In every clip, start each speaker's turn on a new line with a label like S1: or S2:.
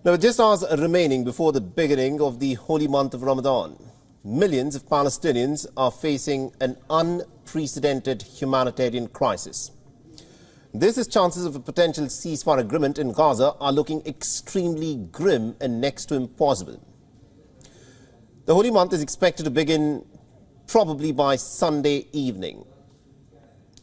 S1: Now, just hours remaining before the beginning of the holy month of Ramadan, millions of Palestinians are facing an unprecedented humanitarian crisis. This is chances of a potential ceasefire agreement in Gaza are looking extremely grim and next to impossible. The holy month is expected to begin probably by Sunday evening.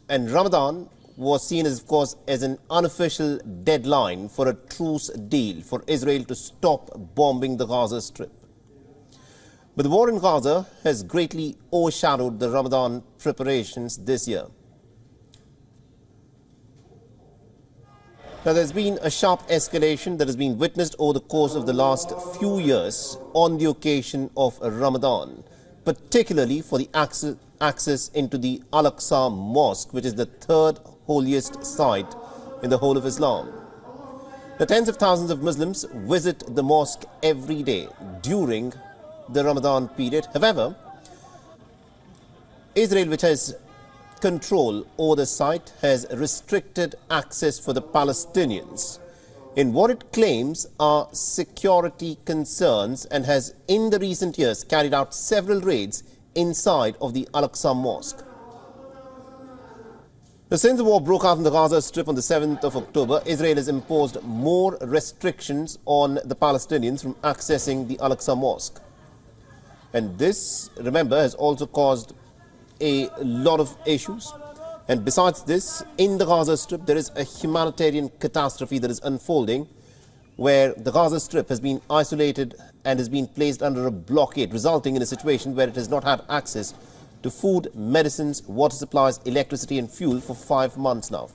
S1: And Ramadan was seen as, of course, as an unofficial deadline for a truce deal for Israel to stop bombing the Gaza Strip. But the war in Gaza has greatly overshadowed the Ramadan preparations this year. Now, there's been a sharp escalation that has been witnessed over the course of the last few years on the occasion of Ramadan, particularly for the access into the Al-Aqsa Mosque, which is the third holiest site in the whole of Islam. The tens of thousands of Muslims visit the mosque every day during the Ramadan period. However, Israel, which has control over the site, has restricted access for the Palestinians in what it claims are security concerns, and has in the recent years carried out several raids inside of the Al-Aqsa Mosque. Since the war broke out in the Gaza Strip on the 7th of October, Israel has imposed more restrictions on the Palestinians from accessing the Al-Aqsa Mosque. And this, remember, has also caused a lot of issues. And besides this, in the Gaza Strip, there is a humanitarian catastrophe that is unfolding, where the Gaza Strip has been isolated and has been placed under a blockade, resulting in a situation where it has not had access to food, medicines, water supplies, electricity and fuel for 5 months now.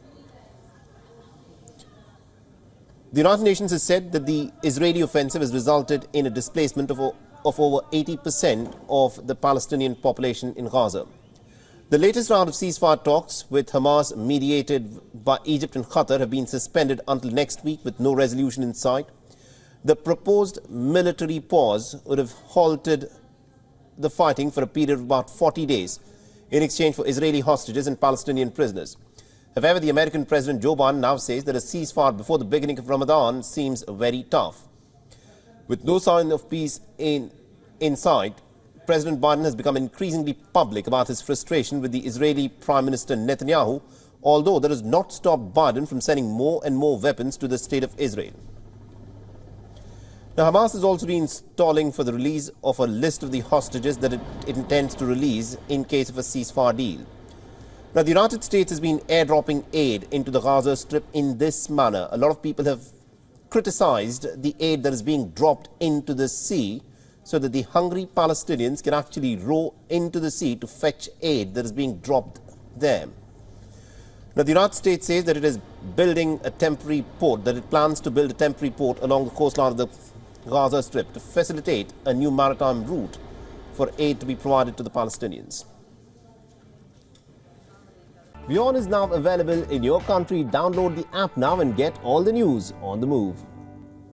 S1: The United Nations has said that the Israeli offensive has resulted in a displacement of over 80% of the Palestinian population in Gaza. The latest round of ceasefire talks with Hamas, mediated by Egypt and Qatar, have been suspended until next week with no resolution in sight. The proposed military pause would have halted the fighting for a period of about 40 days in exchange for Israeli hostages and Palestinian prisoners. However, the American President Joe Biden now says that a ceasefire before the beginning of Ramadan seems very tough. With no sign of peace in sight, President Biden has become increasingly public about his frustration with the Israeli Prime Minister Netanyahu, although that has not stopped Biden from sending more and more weapons to the state of Israel. Now, Hamas has also been stalling for the release of a list of the hostages that it intends to release in case of a ceasefire deal. Now, the United States has been airdropping aid into the Gaza Strip in this manner. A lot of people have criticized the aid that is being dropped into the sea, so that the hungry Palestinians can actually row into the sea to fetch aid that is being dropped there. Now, the United States says that it is building a temporary port, that it plans to build a temporary port along the coastline of the Gaza Strip to facilitate a new maritime route for aid to be provided to the Palestinians. WION is now available in your country. Download the app now and get all the news on the move.